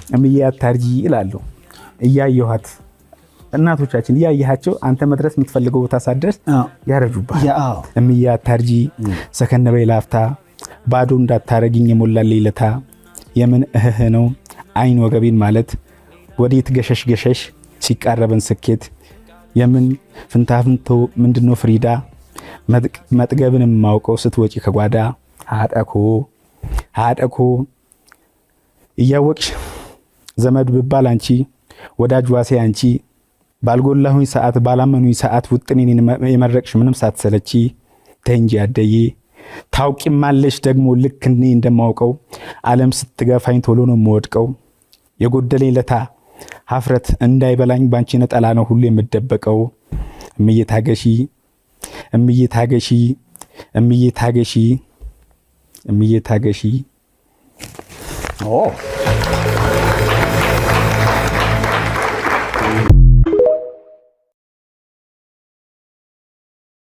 እምዬ አታርጂ ይላሉ። እያየኋት እናቶቻችን እያየሃቸው አንተ መድረስ የምትፈልገው ቦታ ሳትደርስ ያረጁባል። እምዬ አታርጂ ሰከን በይ ላፍታ ባዶ እንዳታረግኝ የሞላልኝ ለታ የምን እህህ ነው አይን ወገቤን ማለት ወዴት ገሸሽ ገሸሽ ሲቃረበን ስኬት የምን ፍንታፍንቶ ምንድነው ፍሪዳ መጥገብን የማውቀው ስትወጪ ከጓዳ አጠኮ እያወቅሽ ዘመድ ብባል አንቺ ወዳጅ ዋሴ አንቺ ባልጎላሁኝ ሰዓት ባላመኑኝ ሰዓት ውጥኔን የመረቅሽ ምንም ሳትሰለቺ ተንጂ አደዬ ታውቂማለሽ ደግሞ ልክ እኔ እንደማውቀው ዓለም ስትገፋኝ ቶሎ ነው የምወድቀው የጎደለኝ ለታ ሀፍረት እንዳይበላኝ ባንቺ ነጠላ ነው ሁሉ የምደበቀው እምዬ ታገሺ እምዬ ታገሺ እምዬ ታገሺ እምዬ ታገሺ